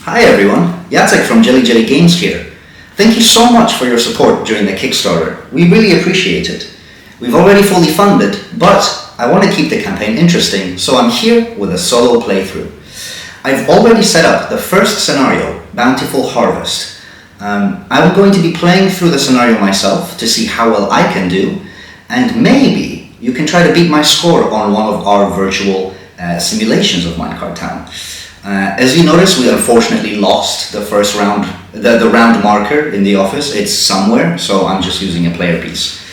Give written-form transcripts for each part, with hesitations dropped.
Hi everyone, Jacek from Jelly Jelly Games here. Thank you so much for your support during the Kickstarter. We really appreciate it. We've already fully funded, but I want to keep the campaign interesting, so I'm here with a solo playthrough. I've already set up the first scenario, Bountiful Harvest. I'm going to be playing through the scenario myself to see how well I can do, and maybe you can try to beat my score on one of our virtual simulations of Minecart Town. As you notice, we unfortunately lost the first round, the round marker in the office. It's somewhere, so I'm just using a player piece.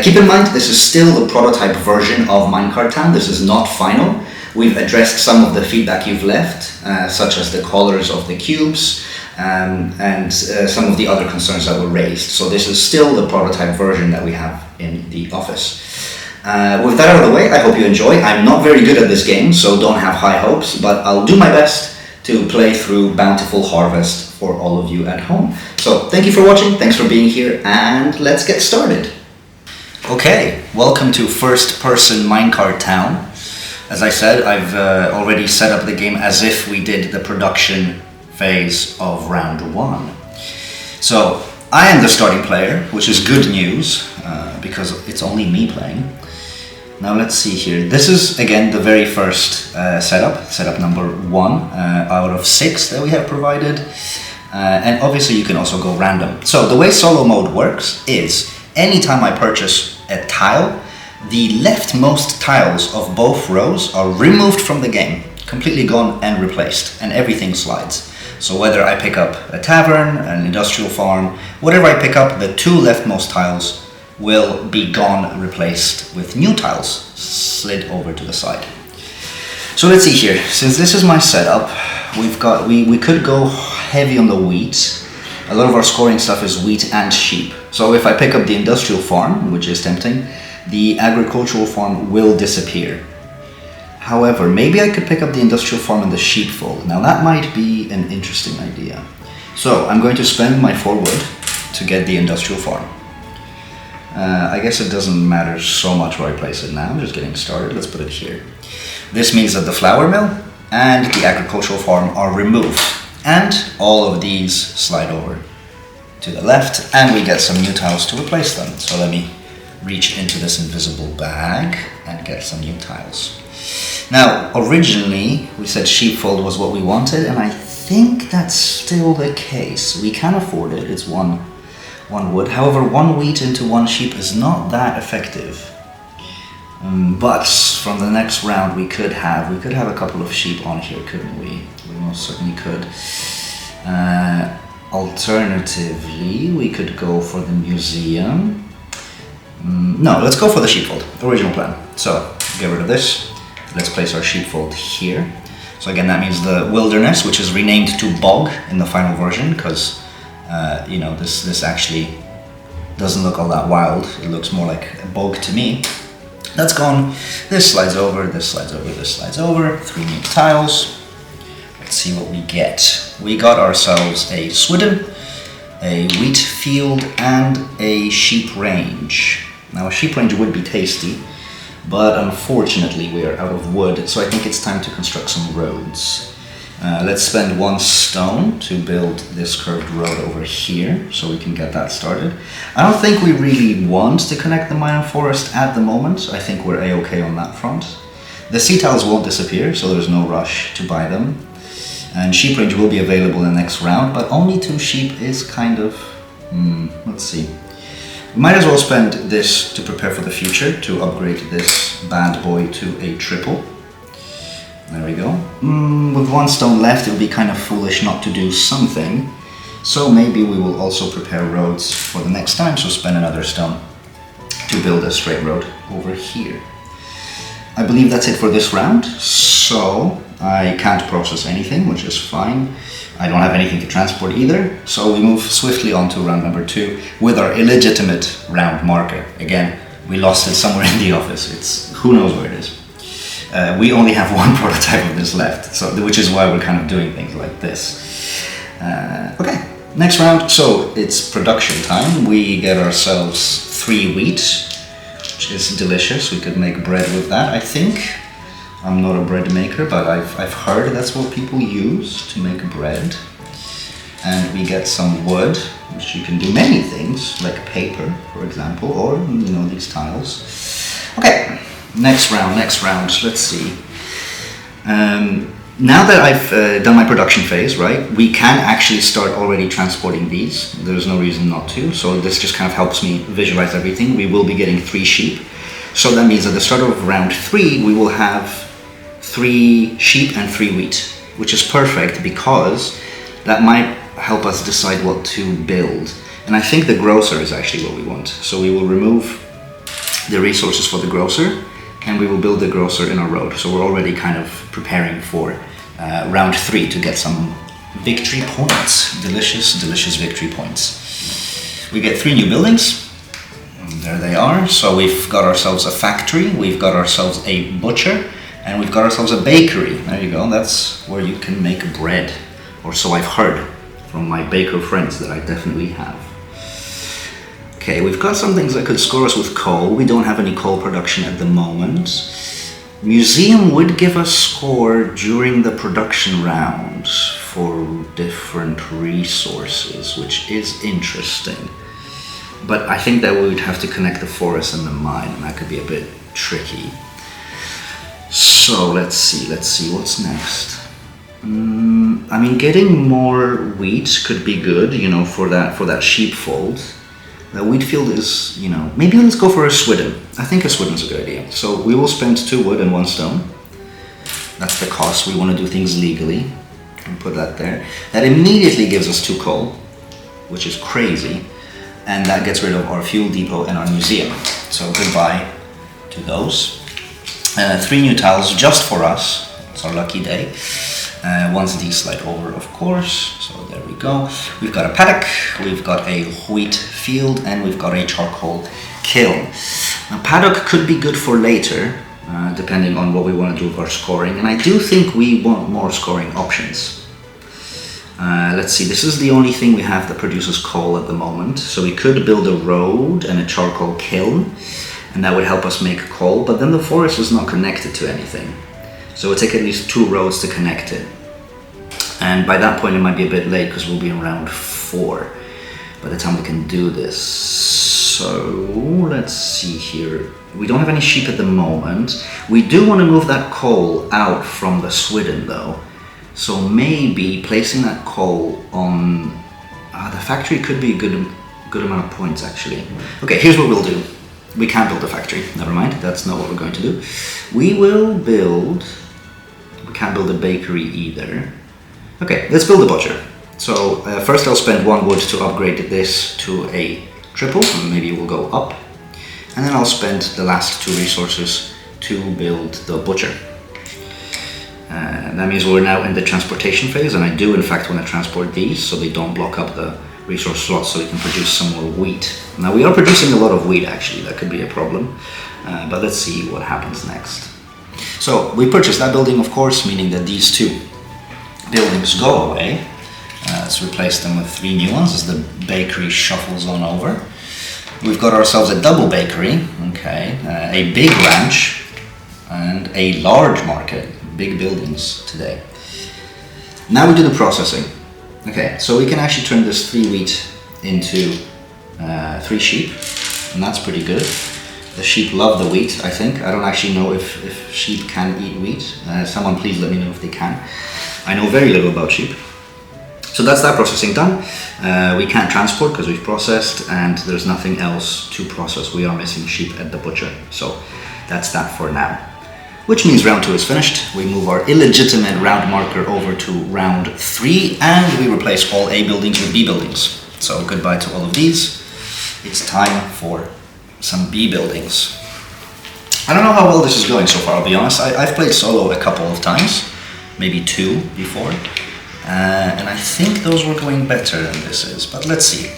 Keep in mind, this is still a prototype version of Minecart Town. This is not final. We've addressed some of the feedback you've left, such as the colors of the cubes, and some of the other concerns that were raised. So this is still the prototype version that we have in the office. With that out of the way, I hope you enjoy. I'm not very good at this game, so don't have high hopes, but I'll do my best to play through Bountiful Harvest for all of you at home. So thank you for watching, thanks for being here, and let's get started. Okay, welcome to first person Minecart Town. As I said, I've already set up the game as if we did the production phase of round 1. So I am the starting player, which is good news, because it's only me playing. Now let's see here. This is again the very first setup number 1 out of 6 that we have provided, and obviously you can also go random. So the way solo mode works is anytime I purchase a tile, the leftmost tiles of both rows are removed from the game, completely gone and replaced, and everything slides. So whether I pick up a tavern, an industrial farm, whatever I pick up, the 2 leftmost tiles will be gone, replaced with new tiles slid over to the side. So let's see here. Since this is my setup, we could go heavy on the wheat. A lot of our scoring stuff is wheat and sheep. So if I pick up the industrial farm, which is tempting, the agricultural farm will disappear. However, maybe I could pick up the industrial farm and the sheepfold. Now that might be an interesting idea. So I'm going to spend my 4 wood to get the industrial farm. I guess it doesn't matter so much where I place it now. I'm just getting started. Let's put it here. This means that the flour mill and the agricultural farm are removed, and all of these slide over to the left, and we get some new tiles to replace them. So let me reach into this invisible bag and get some new tiles. Now, originally we said sheepfold was what we wanted, and I think that's still the case. We can afford it. It's one wood. However, 1 wheat into 1 sheep is not that effective. But from the next round we could have a couple of sheep on here, couldn't we? We most certainly could. Alternatively, we could go for the museum. No, let's go for the sheepfold. Original plan. So get rid of this. Let's place our sheepfold here. So again, that means the wilderness, which is renamed to bog in the final version, because you know, this actually doesn't look all that wild. It looks more like a bog to me. That's gone. This slides over, this slides over, this slides over. 3 new tiles. Let's see what we get. We got ourselves a swidden, a wheat field, and a sheep range. Now a sheep range would be tasty, but unfortunately we are out of wood, so I think it's time to construct some roads. Let's spend 1 stone to build this curved road over here, so we can get that started. I don't think we really want to connect the mine and forest at the moment. I think we're a-okay on that front. The sea tiles won't disappear, so there's no rush to buy them. And sheep range will be available in the next round, but only 2 sheep is kind of... let's see. We might as well spend this to prepare for the future, to upgrade this bad boy to a triple. There we go. With 1 stone left, it would be kind of foolish not to do something. So maybe we will also prepare roads for the next time, so spend another stone to build a straight road over here. I believe that's it for this round, so I can't process anything, which is fine. I don't have anything to transport either, so we move swiftly on to round number 2 with our illegitimate round marker. Again, we lost it somewhere in the office. Who knows where it is. We only have 1 prototype of this left, so which is why we're kind of doing things like this. Okay, next round. So it's production time. We get ourselves 3 wheat, which is delicious. We could make bread with that, I think. I'm not a bread maker, but I've heard that's what people use to make bread. And we get some wood, which you can do many things, like paper, for example, or, you know, these tiles. Okay, next round, let's see. Now that I've done my production phase, right, we can actually start already transporting these. There's no reason not to, so this just kind of helps me visualize everything. We will be getting 3 sheep. So that means at the start of round 3, we will have 3 sheep and 3 wheat, which is perfect because that might help us decide what to build. And I think the grocer is actually what we want. So we will remove the resources for the grocer and we will build the grocer in our road. So we're already kind of preparing for round 3 to get some victory points. Delicious, delicious victory points. We get 3 new buildings. There they are. So we've got ourselves a factory, we've got ourselves a butcher, and we've got ourselves a bakery. There you go, that's where you can make bread. Or so I've heard from my baker friends that I definitely have. Okay, we've got some things that could score us with coal. We don't have any coal production at the moment. Museum would give us score during the production round for different resources, which is interesting. But I think that we would have to connect the forest and the mine, and that could be a bit tricky. So let's see, what's next? I mean, getting more wheat could be good, you know, for that sheepfold. The wheat field is, you know, maybe let's go for a swidden. I think a swidden's a good idea. So we will spend 2 wood and 1 stone. That's the cost. We want to do things legally. And put that there. That immediately gives us 2 coal, which is crazy. And that gets rid of our fuel depot and our museum. So goodbye to those. 3 new tiles just for us. It's our lucky day. Once these slide over, of course. So there we go. We've got a paddock, we've got a wheat field, and we've got a charcoal kiln. Now, paddock could be good for later, depending on what we want to do with our scoring. And I do think we want more scoring options. Let's see, this is the only thing we have that produces coal at the moment. So we could build a road and a charcoal kiln, and that would help us make coal, but then the forest is not connected to anything. So it'll take at least 2 roads to connect it. And by that point it might be a bit late because we'll be in round 4 by the time we can do this. So let's see here. We don't have any sheep at the moment. We do want to move that coal out from the swidden though. So maybe placing that coal on the factory could be a good amount of points actually. Okay, here's what we'll do. We can't build a factory, never mind, that's not what we're going to do. We can't build a bakery either. Okay, let's build a butcher. So first I'll spend 1 wood to upgrade this to a triple, maybe we'll go up. And then I'll spend the last 2 resources to build the butcher. That means we're now in the transportation phase, and I do in fact want to transport these so they don't block up the resource slots so we can produce some more wheat. Now we are producing a lot of wheat actually, that could be a problem, but let's see what happens next. So we purchased that building of course, meaning that these 2 buildings go away. Let's replace them with 3 new ones as the bakery shuffles on over. We've got ourselves a double bakery, okay, a big ranch and a large market, big buildings today. Now we do the processing. Okay, so we can actually turn this 3 wheat into 3 sheep, and that's pretty good. The sheep love the wheat, I think. I don't actually know if sheep can eat wheat. Someone please let me know if they can. I know very little about sheep. So that's that processing done. We can't transport because we've processed, and there's nothing else to process. We are missing sheep at the butcher. So that's that for now. Which means round 2 is finished. We move our illegitimate round marker over to round 3, and we replace all A buildings with B buildings. So goodbye to all of these. It's time for some B buildings. I don't know how well this is going so far, I'll be honest. I've played solo a couple of times, maybe 2 before, and I think those were going better than this is, but let's see.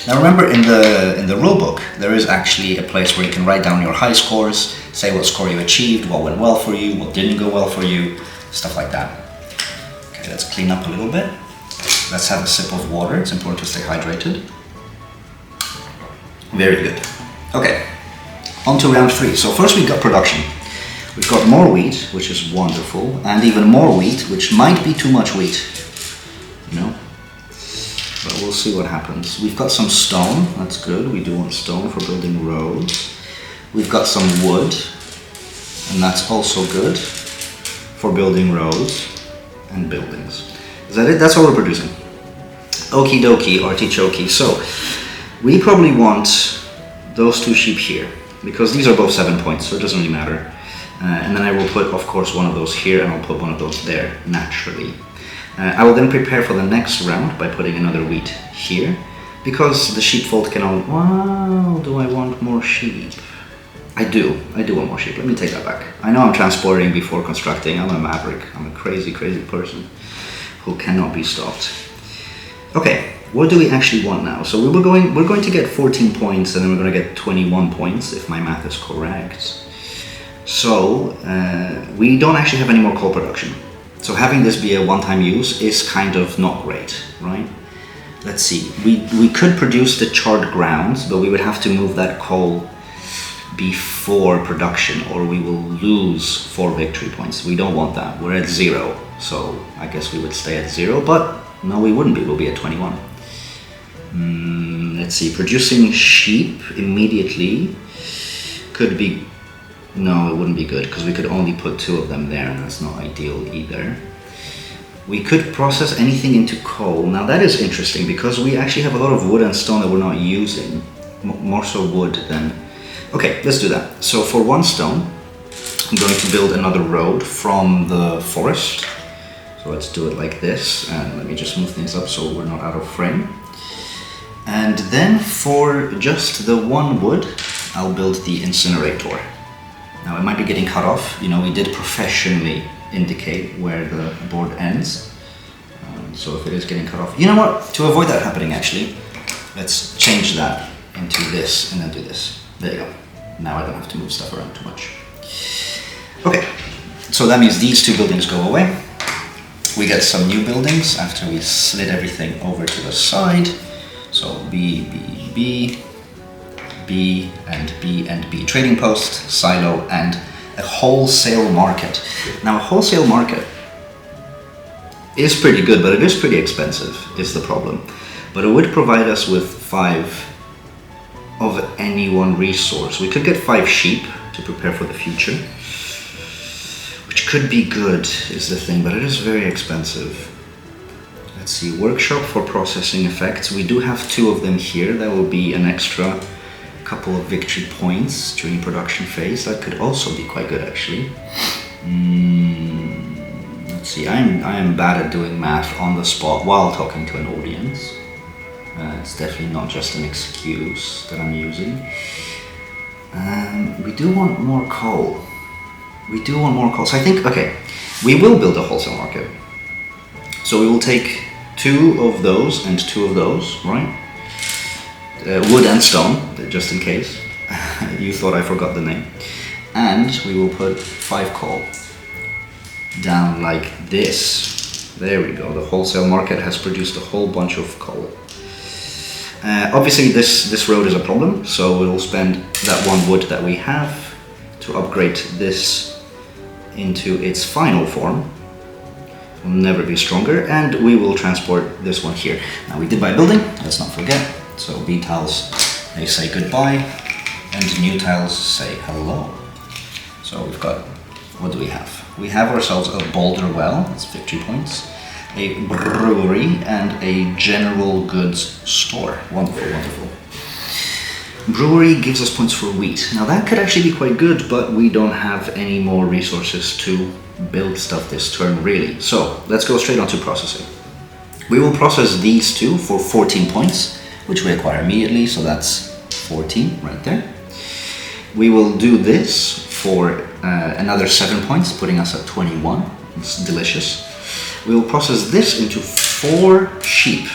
Now remember, in the rulebook, there is actually a place where you can write down your high scores, say what score you achieved, what went well for you, what didn't go well for you, stuff like that. Okay, let's clean up a little bit. Let's have a sip of water, it's important to stay hydrated. Very good. Okay, on to round 3. So first we got production. We've got more wheat, which is wonderful, and even more wheat, which might be too much wheat, you know? But we'll see what happens. We've got some stone, that's good. We do want stone for building roads. We've got some wood, and that's also good for building roads and buildings. Is that it? That's all we're producing. Okie dokie, artichoke. So, we probably want those 2 sheep here, because these are both 7 points, so it doesn't really matter. And then I will put, of course, one of those here, and I'll put one of those there, naturally. I will then prepare for the next round by putting another wheat here, because the sheepfold can only... Wow, do I want more sheep? I do want more sheep. Let me take that back. I know I'm transporting before constructing. I'm a maverick. I'm a crazy, crazy person who cannot be stopped. Okay, what do we actually want now? So we're going to get 14 points, and then we're going to get 21 points, if my math is correct. So, we don't actually have any more coal production. So having this be a one-time use is kind of not great, right? Let's see, we could produce the charred grounds, but we would have to move that coal before production, or we will lose 4 victory points. We don't want that. We're at 0, so I guess we would stay at 0, but no, we wouldn't be. We'll be at 21. Let's see, producing sheep immediately could be... No, it wouldn't be good, because we could only put 2 of them there, and that's not ideal either. We could process anything into coal. Now that is interesting, because we actually have a lot of wood and stone that we're not using. More so wood than... Okay, let's do that. So for 1 stone, I'm going to build another road from the forest. So let's do it like this, and let me just move things up so we're not out of frame. And then for just the 1 wood, I'll build the incinerator. Now it might be getting cut off. You know, we did professionally indicate where the board ends. So if it is getting cut off, you know what? To avoid that happening, actually, let's change that into this and then do this. There you go. Now I don't have to move stuff around too much. Okay, so that means these 2 buildings go away. We get some new buildings after we slid everything over to the side. So B, B, B. B and B and B. Trading post, silo, and a wholesale market. Now, a wholesale market is pretty good, but it is pretty expensive, is the problem. But it would provide us with 5 of any one resource. We could get 5 sheep to prepare for the future, which could be good, is the thing, but it is very expensive. Let's see, workshop for processing effects. We do have 2 of them here. That will be an extra couple of victory points during production phase. That could also be quite good, actually. Let's see, I am bad at doing math on the spot while talking to an audience. It's definitely not just an excuse that I'm using. We do want more coal. We do want more coal. So I think, okay, we will build a wholesale market. So we will take 2 of those and 2 of those, right? Wood and stone, just in case you thought I forgot the name. And we will put 5 coal down like this. There we go. The wholesale market has produced a whole bunch of coal. Obviously this road is a problem, so we will spend that 1 wood that we have to upgrade this into its final form. It will never be stronger, and we will transport this one here. Now we did buy a building, let's not forget. So B tiles, they say goodbye, and new tiles say hello. So we've got, what do we have? We have ourselves a boulder well, that's victory points, a brewery, and a general goods store. Wonderful, wonderful. Brewery gives us points for wheat. Now that could actually be quite good, but we don't have any more resources to build stuff this turn, really. So let's go straight on to processing. We will process these 2 for 14 points. Which we acquire immediately, so that's 14 right there. We will do this for another 7 points, putting us at 21. It's delicious. We will process this into 4 sheep,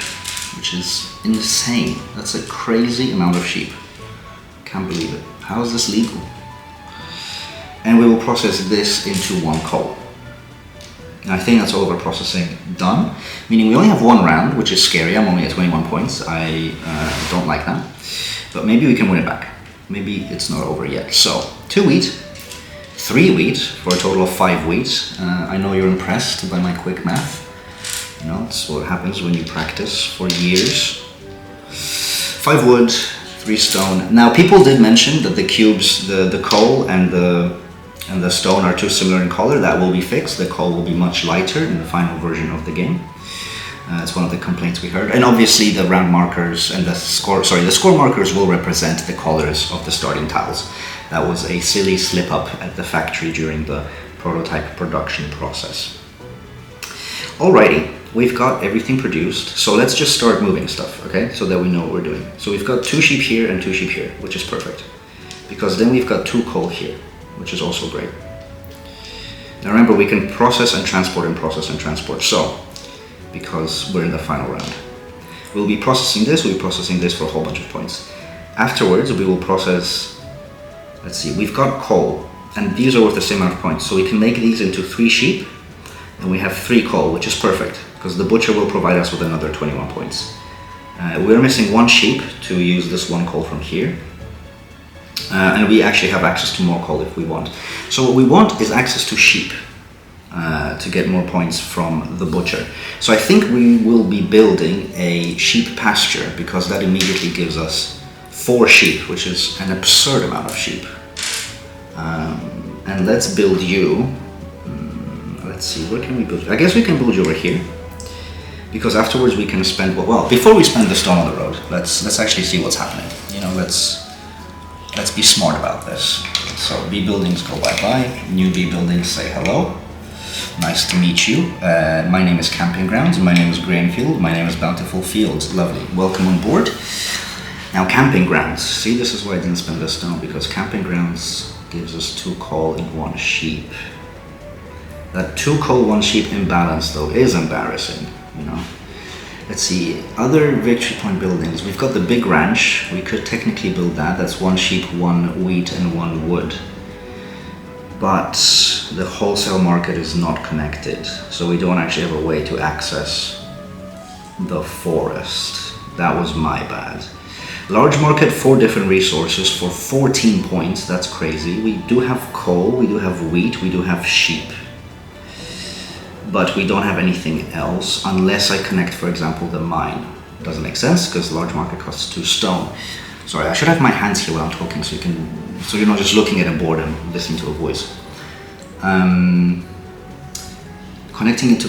which is insane. That's a crazy amount of sheep. Can't believe it. How is this legal? And we will process this into 1 coal. I think that's all of our processing done, meaning we only have 1 round, which is scary. I'm only at 21 points. I don't like that, but maybe we can win it back. Maybe it's not over yet. So 2 wheat, 3 wheat for a total of 5 wheat. I know you're impressed by my quick math. You know, it's what happens when you practice for years. 5 wood, 3 stone. Now, people did mention that the cubes, the coal and the stone are too similar in color. That will be fixed. The coal will be much lighter in the final version of the game. It's one of the complaints we heard. And obviously the round markers and the score markers will represent the colors of the starting tiles. That was a silly slip up at the factory during the prototype production process. Alrighty, we've got everything produced. So let's just start moving stuff, okay? So that we know what we're doing. So we've got 2 sheep here and 2 sheep here, which is perfect. Because then we've got 2 coal here, which is also great. Now remember, we can process and transport and process and transport. So, because we're in the final round. We'll be processing this, we'll be processing this for a whole bunch of points. Afterwards, we will process, let's see, we've got coal, and these are worth the same amount of points. So we can make these into 3 sheep, and we have 3 coal, which is perfect, because the butcher will provide us with another 21 points. We're missing 1 sheep to use this 1 coal from here. And we actually have access to more coal if we want. So what we want is access to sheep. To get more points from the butcher. So I think we will be building a sheep pasture, because that immediately gives us 4 sheep, which is an absurd amount of sheep. And let's build you. Let's see, where can we build you? I guess we can build you over here, because afterwards we can spend, well, before we spend the stone on the road, let's actually see what's happening. You know, let's be smart about this. So B buildings go bye-bye, new B buildings say hello. Nice to meet you. My name is Camping Grounds, my name is Grainfield, my name is Bountiful Fields. Lovely. Welcome on board. Now, Camping Grounds. See, this is why I didn't spend this stone, because Camping Grounds gives us 2 coal and 1 sheep. That 2 coal, 1 sheep imbalance, though, is embarrassing, you know. Let's see, other victory point buildings. We've got the big ranch. We could technically build that. That's 1 sheep, 1 wheat, and 1 wood. But the wholesale market is not connected, so we don't actually have a way to access the forest. That was my bad. Large market, 4 different resources for 14 points. That's crazy. We do have coal, we do have wheat, we do have sheep. But we don't have anything else unless I connect, for example, the mine. Doesn't make sense because large market costs 2 stone. Sorry, I should have my hands here while I'm talking so you're not just looking at a board and listening to a voice. Connecting it to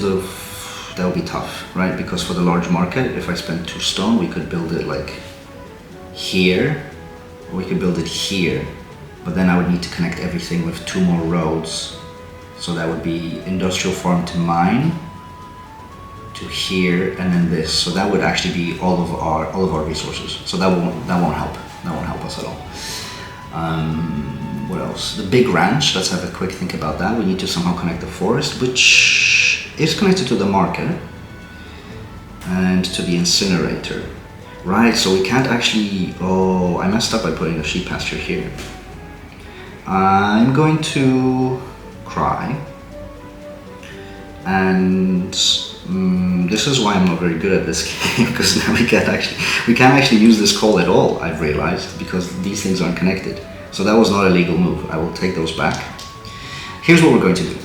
that would be tough, right? Because for the large market, if I spend 2 stone, we could build it like here, or we could build it here. But then I would need to connect everything with 2 more roads. So that would be industrial farm to mine, to here, and then this. So that would actually be all of our resources. So that won't help. That won't help us at all. What else? The big ranch. Let's have a quick think about that. We need to somehow connect the forest, which is connected to the market and to the incinerator. Right. So we can't actually. Oh, I messed up by putting the sheep pasture here. I'm going to cry, and this is why I'm not very good at this game, because now we can't actually use this coal at all, I've realized, because these things aren't connected. So that was not a legal move. I will take those back. Here's what we're going to do.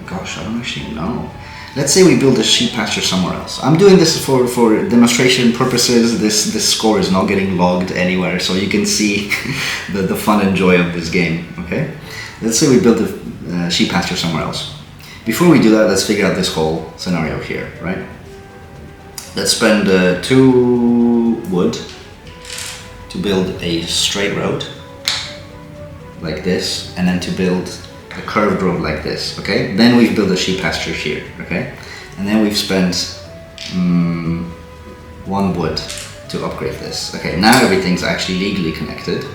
Gosh, I don't actually know. Let's say we build a sheep pasture somewhere else. I'm doing this for demonstration purposes. This score is not getting logged anywhere, so you can see the fun and joy of this game, okay? Let's say we build a sheep pasture somewhere else. Before we do that, let's figure out this whole scenario here, right? Let's spend 2 wood to build a straight road like this, and then to build a curved road like this, okay? Then we've built a sheep pasture here, okay? And then we've spent 1 wood to upgrade this. Okay, now everything's actually legally connected.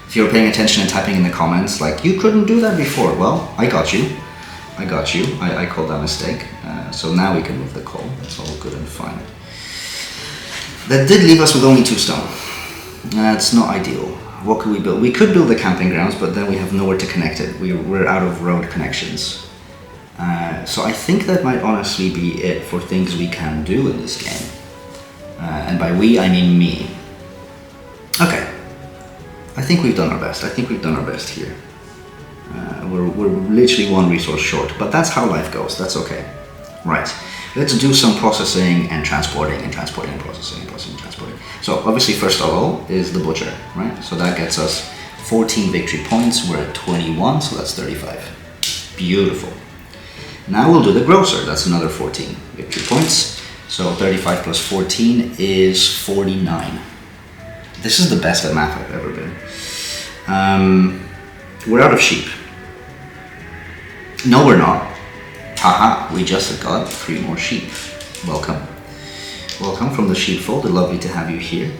If you're paying attention and typing in the comments like, you couldn't do that before, well, I got you. I called that mistake. So now we can move the coal. It's all good and fine. That did leave us with only 2 stone. That's not ideal. What could we build? We could build the camping grounds, but then we have nowhere to connect it. We're out of road connections. So I think that might honestly be it for things we can do in this game. And by we, I mean me. Okay. I think we've done our best. I think we've done our best here. We're literally one resource short, but that's how life goes. That's okay. Right. Let's do some processing and transporting and transporting and processing and processing and transporting. So obviously first of all is the butcher, right? So that gets us 14 victory points. We're at 21, so that's 35. Beautiful. Now we'll do the grocer. That's another 14 victory points. So 35 plus 14 is 49. This is the best at math I've ever been. We're out of sheep. No, we're not. Haha, we just got 3 more sheep. Welcome. Welcome from the sheepfold. Lovely to have you here.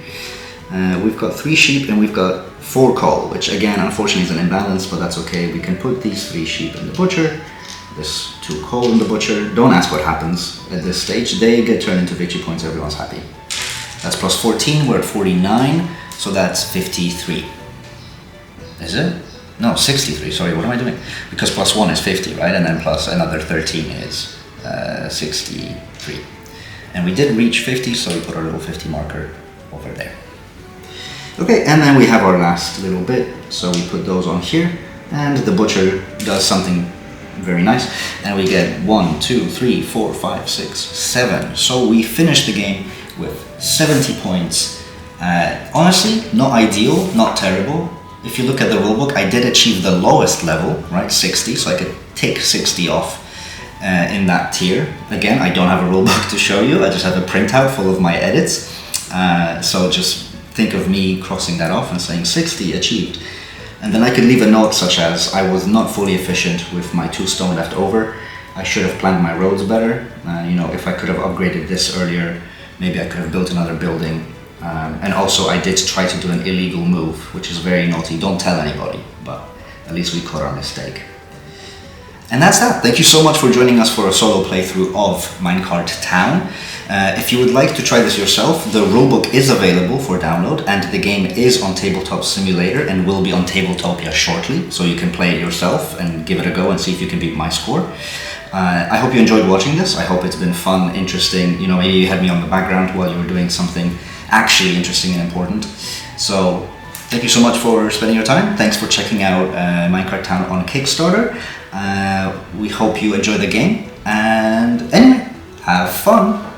We've got 3 sheep and we've got 4 coal, which again, unfortunately is an imbalance, but that's okay. We can put these 3 sheep in the butcher, this 2 coal in the butcher. Don't ask what happens at this stage. They get turned into victory points, everyone's happy. That's plus 14, we're at 49, so that's 53. Is it? No, 63, sorry, what am I doing? Because plus 1 is 50, right? And then plus another 13 is 63. And we did reach 50, so we put our little 50 marker over there. Okay, and then we have our last little bit, so we put those on here, and the butcher does something very nice, and we get 1, 2, 3, 4, 5, 6, 7. So we finished the game with 70 points. Honestly, not ideal, not terrible. If you look at the rulebook, I did achieve the lowest level, right, 60, so I could take 60 off in that tier. Again, I don't have a rulebook to show you, I just have a printout full of my edits. So just think of me crossing that off and saying 60 achieved. And then I could leave a note such as, I was not fully efficient with my 2 stone left over. I should have planned my roads better. You know, if I could have upgraded this earlier, maybe I could have built another building. And also I did try to do an illegal move, which is very naughty. Don't tell anybody, but at least we caught our mistake. And that's that. Thank you so much for joining us for a solo playthrough of Minecart Town. If you would like to try this yourself, the rulebook is available for download, and the game is on Tabletop Simulator and will be on Tabletopia shortly, so you can play it yourself and give it a go and see if you can beat my score. I hope you enjoyed watching this. I hope it's been fun, interesting. You know, maybe you had me on the background while you were doing something actually interesting and important. So thank you so much for spending your time. Thanks for checking out Minecart Town on Kickstarter. We hope you enjoy the game, and anyway, have fun.